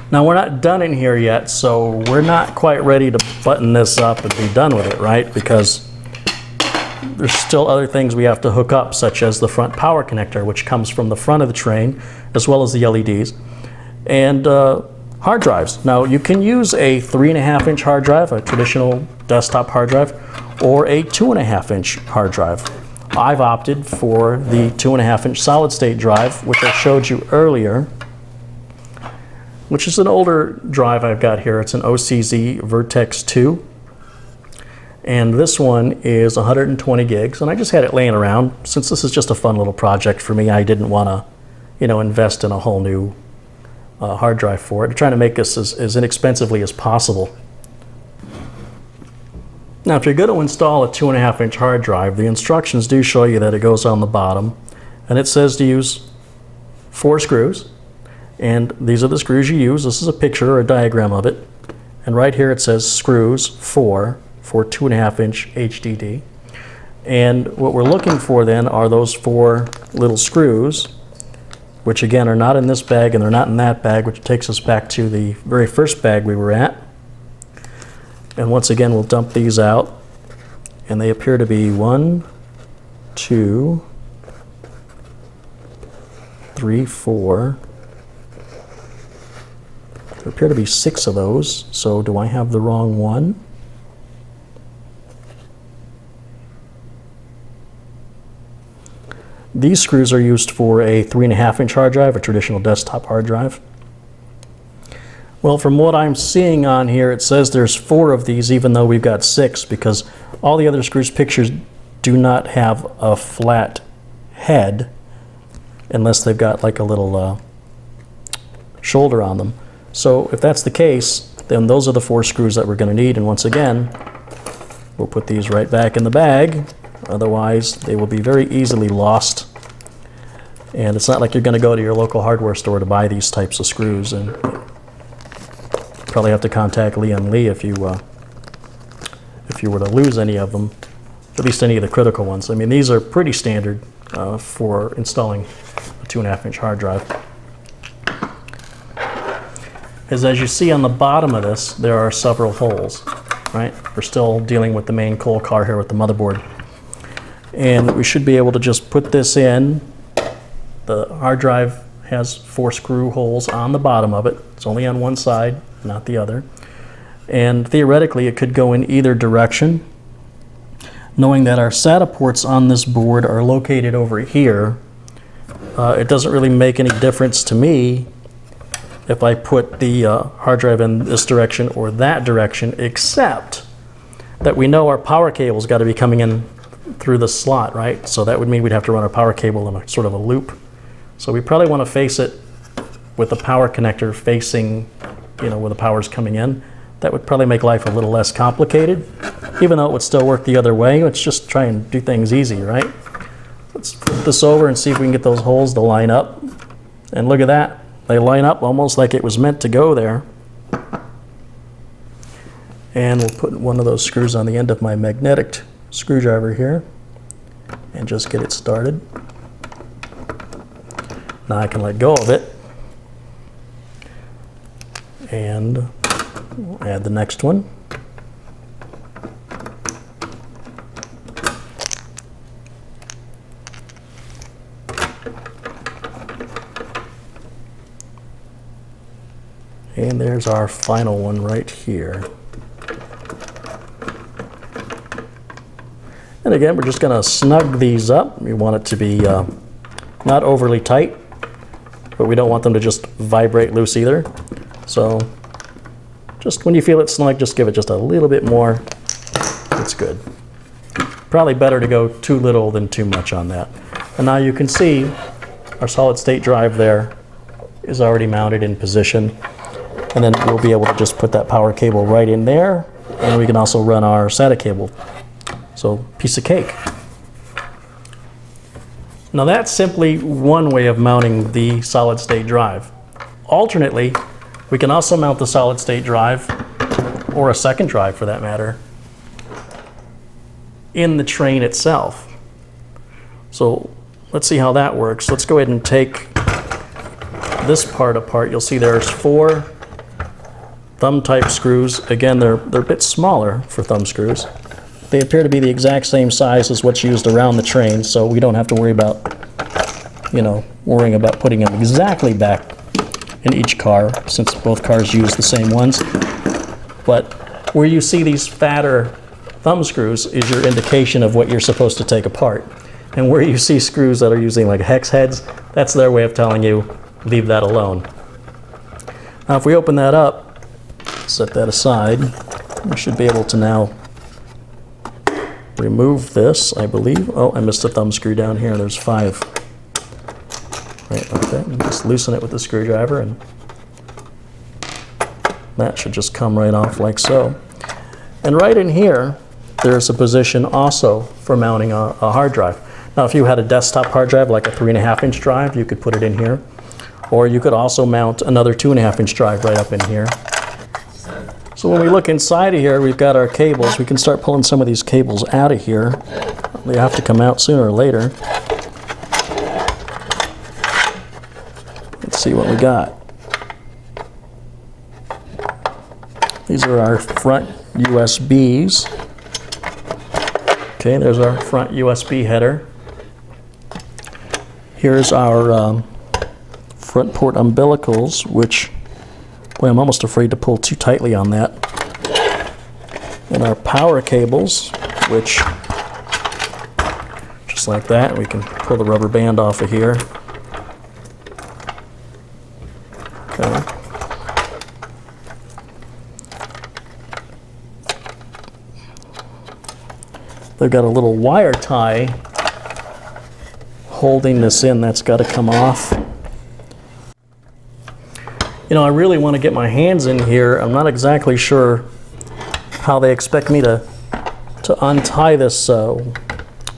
Now we're not done in here yet, so we're not quite ready to button this up and be done with it, right? Because there's still other things we have to hook up, such as the front power connector, which comes from the front of the train, as well as the LEDs, and hard drives. Now you can use a 3.5-inch hard drive, a traditional desktop hard drive, or a 2.5-inch hard drive. I've opted for the 2.5-inch solid state drive, which I showed you earlier, which is an older drive I've got here. It's an OCZ Vertex II. And this one is 120 gigs, and I just had it laying around. Since this is just a fun little project for me, I didn't want to, invest in a whole new hard drive for it. I'm trying to make this as inexpensively as possible. Now, if you're going to install a 2.5-inch hard drive, the instructions do show you that it goes on the bottom, and it says to use 4 screws, and these are the screws you use. This is a picture or a diagram of it, and right here it says screws 4 for 2.5-inch HDD. And what we're looking for then are those 4 little screws, which again are not in this bag and they're not in that bag, which takes us back to the very first bag we were at. And once again, we'll dump these out, and they appear to be 1, 2, 3, 4. There appear to be 6 of those, so do I have the wrong one? These screws are used for a 3.5-inch hard drive, a traditional desktop hard drive. Well, from what I'm seeing on here, it says there's 4 of these, even though we've got 6, because all the other screws pictures do not have a flat head, unless they've got like a little shoulder on them. So if that's the case, then those are the 4 screws that we're going to need. And once again, we'll put these right back in the bag. Otherwise, they will be very easily lost. And it's not like you're going to go to your local hardware store to buy these types of screws. And probably have to contact Lian Li if you were to lose any of them, at least any of the critical ones. I mean, these are pretty standard for installing a 2.5-inch hard drive. As you see on the bottom of this, there are several holes, right? We're still dealing with the main coal car here with the motherboard. And we should be able to just put this in. The hard drive has 4 screw holes on the bottom of it. It's only on one side, not the other. And theoretically, it could go in either direction. Knowing that our SATA ports on this board are located over here, it doesn't really make any difference to me if I put the hard drive in this direction or that direction, except that we know our power cable's got to be coming in through the slot, right? So that would mean we'd have to run our power cable in a sort of a loop. So we probably want to face it with the power connector facing, where the power's coming in. That would probably make life a little less complicated, even though it would still work the other way. Let's just try and do things easy, right? Let's flip this over and see if we can get those holes to line up. And look at that. They line up almost like it was meant to go there. And we'll put one of those screws on the end of my magnetic screwdriver here and just get it started. Now I can let go of it and we'll add the next one. And there's our final one right here. And again, we're just going to snug these up. We want it to be not overly tight, but we don't want them to just vibrate loose either. So just when you feel it snug, just give it just a little bit more. It's good. Probably better to go too little than too much on that. And now you can see our solid state drive there is already mounted in position. And then we'll be able to just put that power cable right in there, and we can also run our SATA cable. So, piece of cake. Now that's simply one way of mounting the solid state drive. Alternately, we can also mount the solid state drive, or a second drive for that matter, in the train itself. So let's see how that works. Let's go ahead and take this part apart. You'll see there's 4 thumb type screws. Again, they're a bit smaller for thumb screws. They appear to be the exact same size as what's used around the train, so we don't have to worry about, worrying about putting them exactly back in each car, since both cars use the same ones. But where you see these fatter thumb screws is your indication of what you're supposed to take apart. And where you see screws that are using like hex heads, that's their way of telling you, leave that alone. Now if we open that up, set that aside, we should be able to now remove this, I believe. Oh, I missed a thumb screw down here. There's 5. Right like that. And just loosen it with the screwdriver, and that should just come right off like so. And right in here, there's a position also for mounting a hard drive. Now, if you had a desktop hard drive, like a 3.5-inch drive, you could put it in here. Or you could also mount another 2.5-inch drive right up in here. So when we look inside of here, we've got our cables. We can start pulling some of these cables out of here. They have to come out sooner or later. Let's see what we got. These are our front USBs. Okay, there's our front USB header. Here's our front port umbilicals, which, boy, I'm almost afraid to pull too tightly on that. And our power cables, which, just like that, we can pull the rubber band off of here. Okay. They've got a little wire tie holding this in. That's got to come off. I really want to get my hands in here. I'm not exactly sure how they expect me to untie this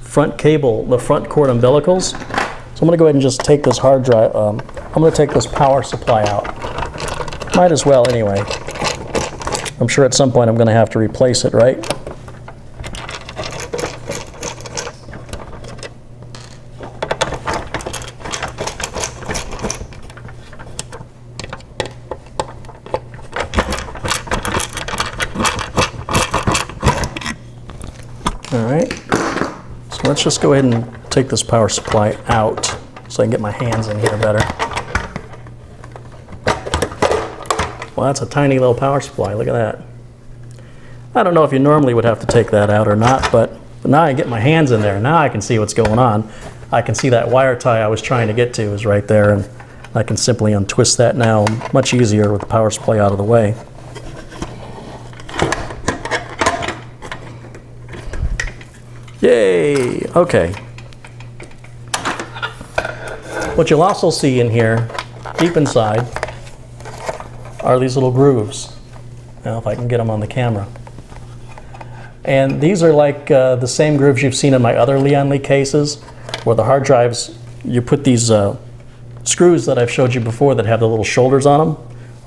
front cable, the front cord umbilicals. So I'm going to go ahead and just take this hard drive. I'm going to take this power supply out. Might as well anyway. I'm sure at some point I'm going to have to replace it, right? Alright, so let's just go ahead and take this power supply out so I can get my hands in here better. Well, that's a tiny little power supply, look at that. I don't know if you normally would have to take that out or not, but now I get my hands in there. Now I can see what's going on. I can see that wire tie I was trying to get to is right there, and I can simply untwist that now much easier with the power supply out of the way. Yay! Okay. What you'll also see in here, deep inside, are these little grooves. Now, if I can get them on the camera. And these are like the same grooves you've seen in my other Lian Li cases, where the hard drives, you put these screws that I've showed you before that have the little shoulders on them,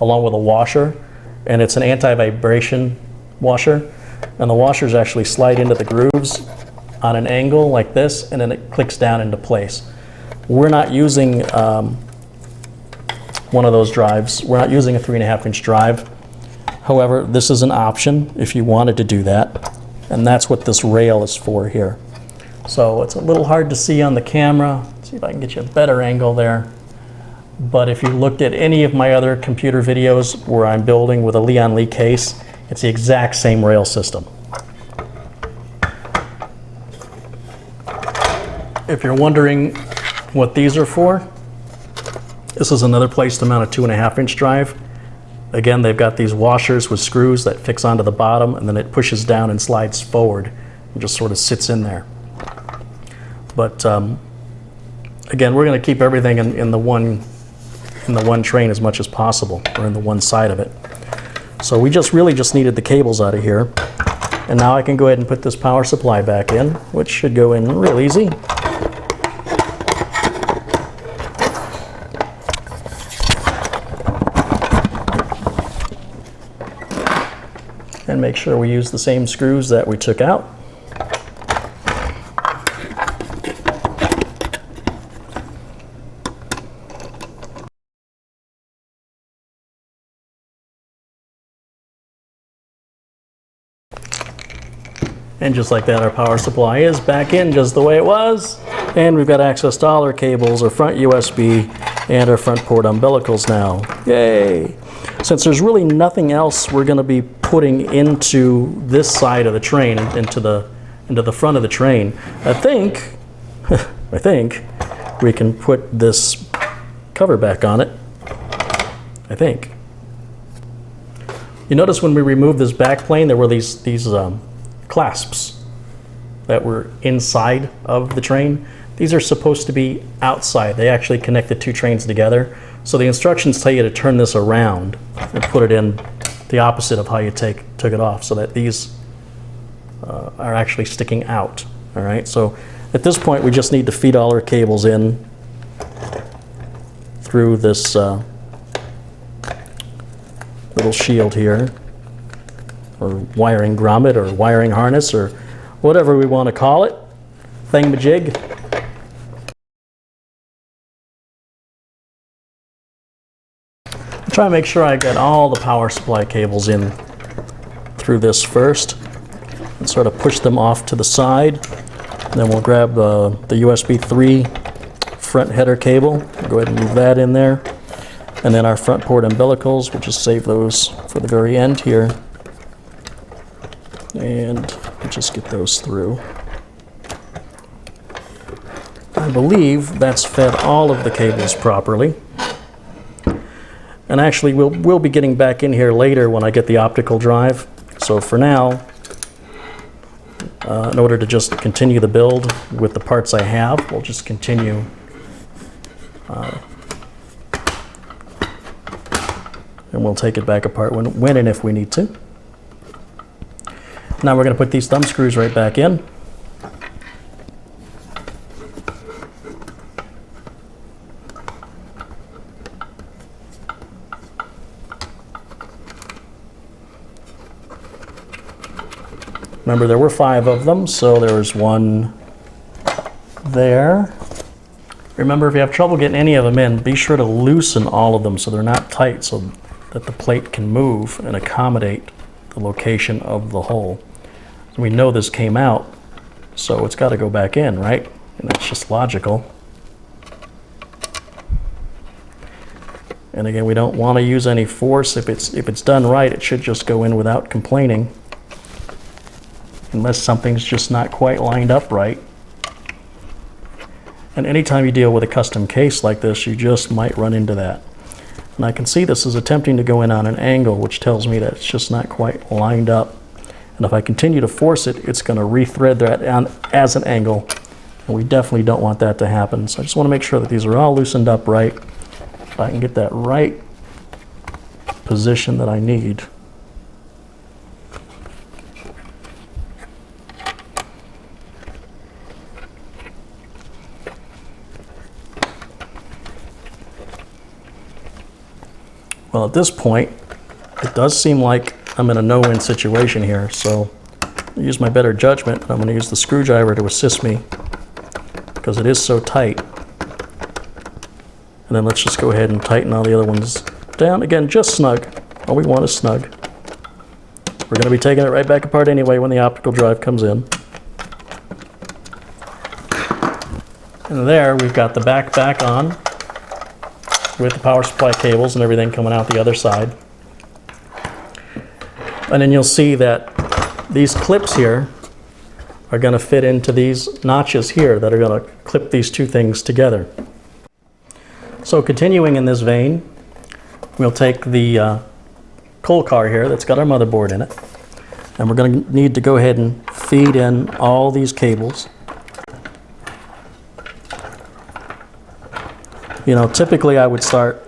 along with a washer, and it's an anti-vibration washer, and the washers actually slide into the grooves on an angle like this, and then it clicks down into place. We're not using one of those drives. We're not using a 3.5-inch drive. However, this is an option if you wanted to do that, and that's what this rail is for here. So it's a little hard to see on the camera. Let's see if I can get you a better angle there. But if you looked at any of my other computer videos where I'm building with a Lian Li case, it's the exact same rail system. If you're wondering what these are for, this is another place to mount a 2.5-inch drive. Again, they've got these washers with screws that fix onto the bottom, and then it pushes down and slides forward and just sort of sits in there. But again, we're going to keep everything in the one train as much as possible, or in the one side of it. So we really just needed the cables out of here. And now I can go ahead and put this power supply back in, which should go in real easy. And make sure we use the same screws that we took out. And just like that, our power supply is back in just the way it was. And we've got access to all our cables, our front USB, and our front port umbilicals now. Yay! Since there's really nothing else we're going to be putting into this side of the train, into the front of the train, I think we can put this cover back on it. I think. You notice when we removed this back plane, there were these clasps that were inside of the train. These are supposed to be outside. They actually connect the two trains together. So the instructions tell you to turn this around and put it in the opposite of how you took it off, so that these are actually sticking out. All right, so at this point we just need to feed all our cables in through this little shield here, or wiring grommet, or wiring harness, or whatever we want to call it, thingamajig. Try to make sure I get all the power supply cables in through this first, and sort of push them off to the side. And then we'll grab the USB 3 front header cable, go ahead and move that in there. And then our front port umbilicals, we'll just save those for the very end here. And we'll just get those through. I believe that's fed all of the cables properly. And actually, we'll be getting back in here later when I get the optical drive. So for now, in order to just continue the build with the parts I have, we'll just continue and we'll take it back apart when and if we need to. Now we're going to put these thumb screws right back in. Remember, there were 5 of them, so there was one there. Remember, if you have trouble getting any of them in, be sure to loosen all of them so they're not tight, so that the plate can move and accommodate the location of the hole. We know this came out, so it's got to go back in, right? And that's just logical. And again, we don't want to use any force. If it's done right, it should just go in without complaining, unless something's just not quite lined up right. And anytime you deal with a custom case like this, you just might run into that. And I can see this is attempting to go in on an angle, which tells me that it's just not quite lined up. And if I continue to force it, it's going to rethread that as an angle, and we definitely don't want that to happen. So I just want to make sure that these are all loosened up right. If I can get that right position that I need. Well, at this point, it does seem like I'm in a no-win situation here, so I'll use my better judgment. I'm going to use the screwdriver to assist me because it is so tight. And then let's just go ahead and tighten all the other ones down. Again, just snug. All we want is snug. We're going to be taking it right back apart anyway when the optical drive comes in. And there we've got the back on, with the power supply cables and everything coming out the other side. And then you'll see that these clips here are going to fit into these notches here that are going to clip these two things together. So continuing in this vein, we'll take the coal car here that's got our motherboard in it, and we're going to need to go ahead and feed in all these cables. You know, typically I would start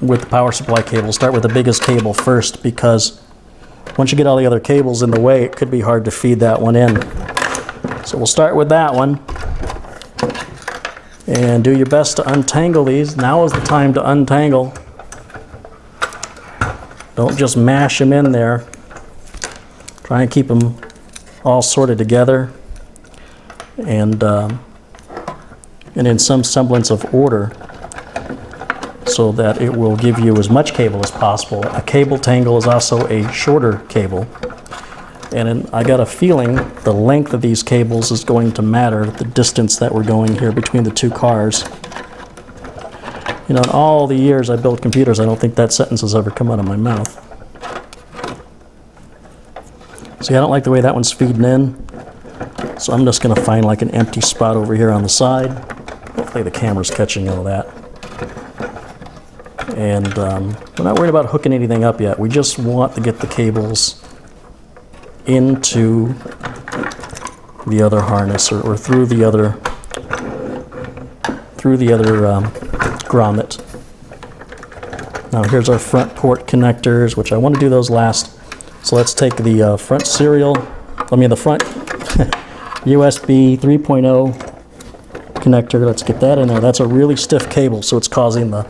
with the power supply cable, start with the biggest cable first, because once you get all the other cables in the way, it could be hard to feed that one in. So we'll start with that one. And do your best to untangle these. Now is the time to untangle. Don't just mash them in there. Try and keep them all sorted together and in some semblance of order, so that it will give you as much cable as possible. A cable tangle is also a shorter cable. And I got a feeling the length of these cables is going to matter, the distance that we're going here between the two cars. You know, in all the years I built computers, I don't think that sentence has ever come out of my mouth. See, I don't like the way that one's feeding in, so I'm just going to find like an empty spot over here on the side. Hopefully the camera's catching all that. And we're not worried about hooking anything up yet. We just want to get the cables into the other harness or through the other grommet. Now here's our front port connectors, which I want to do those last. So let's take the front the front USB 3.0 connector. Let's get that in there. That's a really stiff cable, so it's causing the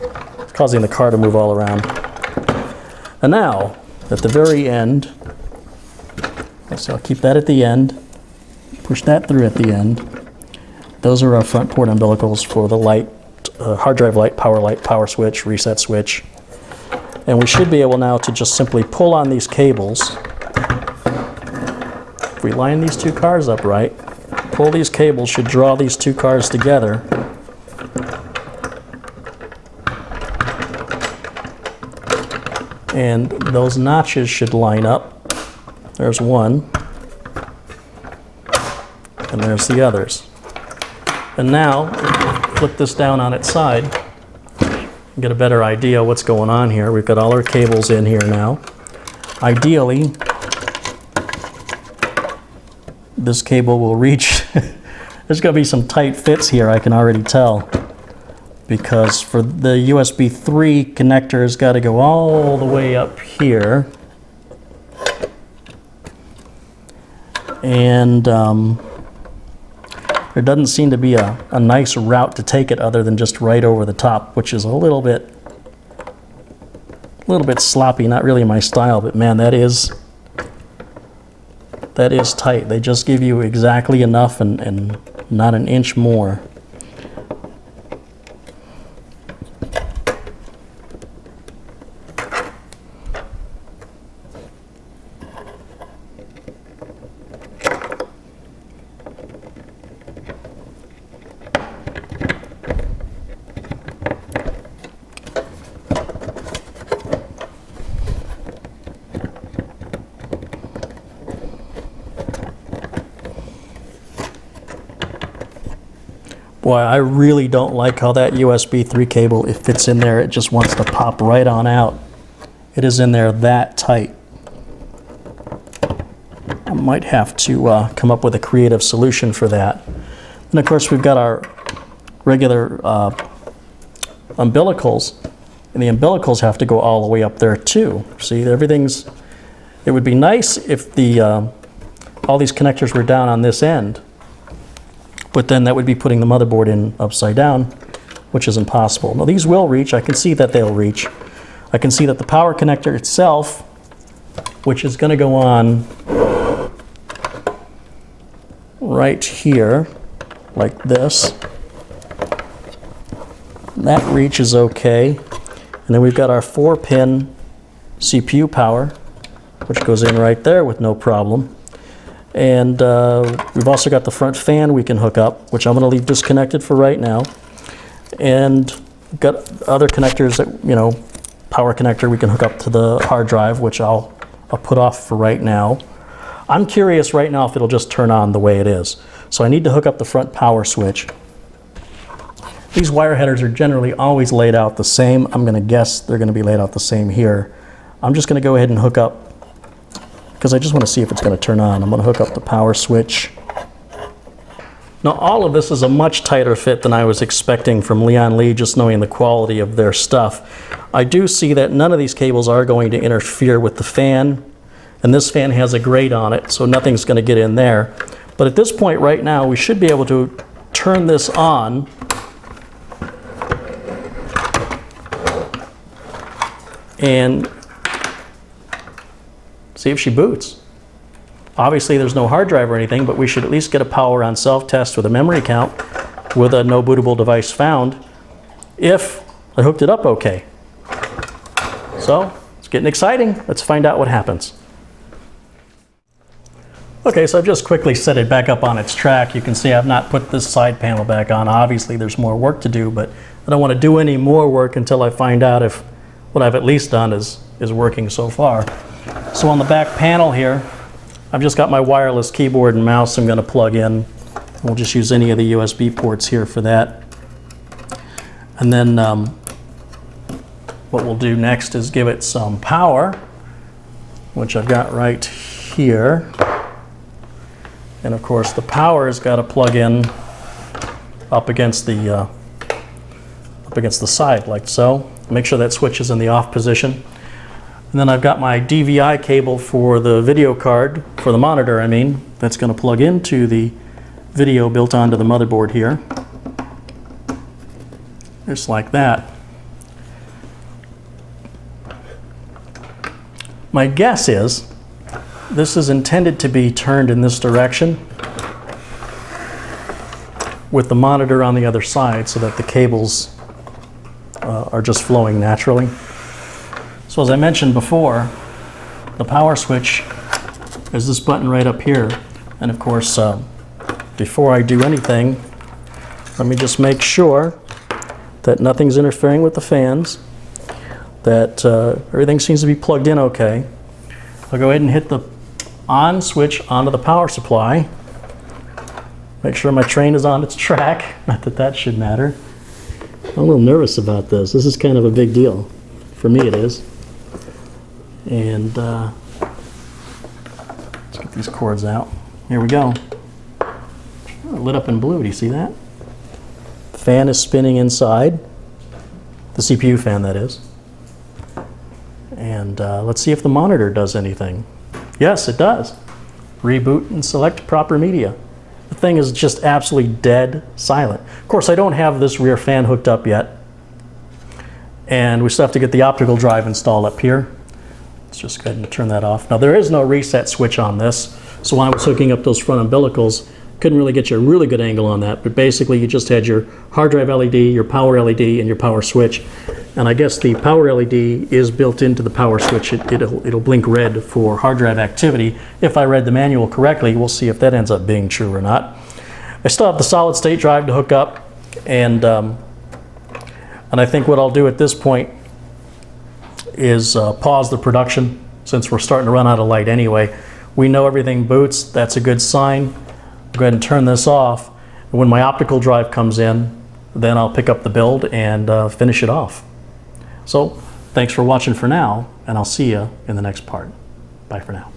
car to move all around. And now, at the very end, so I'll keep that at the end, push that through at the end. Those are our front port umbilicals for the light, hard drive light, power switch, reset switch. And we should be able now to just simply pull on these cables. If we line these two cars up right, pull these cables should draw these two cars together. And those notches should line up. There's one. And there's the others. And now, flip this down on its side. Get a better idea what's going on here. We've got all our cables in here now. Ideally, this cable will reach. There's going to be some tight fits here, I can already tell, because for the USB 3 connector has got to go all the way up here, and there doesn't seem to be a nice route to take it other than just right over the top, which is a little bit sloppy, not really my style, but man, that is tight. They just give you exactly enough and not an inch more. Boy, I really don't like how that USB 3 cable, it fits in there. It just wants to pop right on out. It is in there that tight. I might have to come up with a creative solution for that. And of course, we've got our regular umbilicals, and the umbilicals have to go all the way up there too. See, everything's. It would be nice if all these connectors were down on this end. But then that would be putting the motherboard in upside down, which is impossible. Now these will reach. I can see that they'll reach. I can see that the power connector itself, which is going to go on right here, like this. That reach is okay. And then we've got our 4-pin CPU power, which goes in right there with no problem. And we've also got the front fan we can hook up, which I'm going to leave disconnected for right now. And we've got other connectors that, you know, power connector we can hook up to the hard drive, which I'll put off for right now. I'm curious right now if it'll just turn on the way it is. So I need to hook up the front power switch. These wire headers are generally always laid out the same. I'm going to guess they're going to be laid out the same here. I'm just going to go ahead and hook up, because I just want to see if it's going to turn on. I'm going to hook up the power switch. Now all of this is a much tighter fit than I was expecting from Lian Li, just knowing the quality of their stuff. I do see that none of these cables are going to interfere with the fan, and this fan has a grate on it, so nothing's going to get in there. But at this point right now, we should be able to turn this on and see if she boots. Obviously there's no hard drive or anything, but we should at least get a power on self-test with a memory count with a no bootable device found if I hooked it up okay. So it's getting exciting. Let's find out what happens. Okay, so I've just quickly set it back up on its track. You can see I've not put this side panel back on. Obviously there's more work to do, but I don't want to do any more work until I find out if what I've at least done is working so far. So on the back panel here, I've just got my wireless keyboard and mouse I'm going to plug in. We'll just use any of the USB ports here for that. And then what we'll do next is give it some power, which I've got right here. And of course the power has got to plug in up against the side like so. Make sure that switch is in the off position. And then I've got my DVI cable for the video card, for the monitor I mean, that's going to plug into the video built onto the motherboard here. Just like that. My guess is this is intended to be turned in this direction with the monitor on the other side so that the cables are just flowing naturally. So as I mentioned before, the power switch is this button right up here. And of course, before I do anything, let me just make sure that nothing's interfering with the fans, that everything seems to be plugged in okay. I'll go ahead and hit the on switch onto the power supply. Make sure my train is on its track. Not that that should matter. I'm a little nervous about this. This is kind of a big deal. For me it is. And let's get these cords out. Here we go. Oh, lit up in blue, do you see that? Fan is spinning inside. The CPU fan, that is. And let's see if the monitor does anything. Yes, it does. Reboot and select proper media. The thing is just absolutely dead silent. Of course, I don't have this rear fan hooked up yet. And we still have to get the optical drive installed up here. Let's just go ahead and turn that off. Now, there is no reset switch on this. So when I was hooking up those front umbilicals, couldn't really get you a really good angle on that, but basically you just had your hard drive LED, your power LED, and your power switch. And I guess the power LED is built into the power switch. It'll blink red for hard drive activity. If I read the manual correctly, we'll see if that ends up being true or not. I still have the solid state drive to hook up, and I think what I'll do at this point is pause the production since we're starting to run out of light anyway. We know everything boots, that's a good sign. Go ahead and turn this off. When my optical drive comes in, then I'll pick up the build and finish it off. So, thanks for watching for now, and I'll see you in the next part. Bye for now.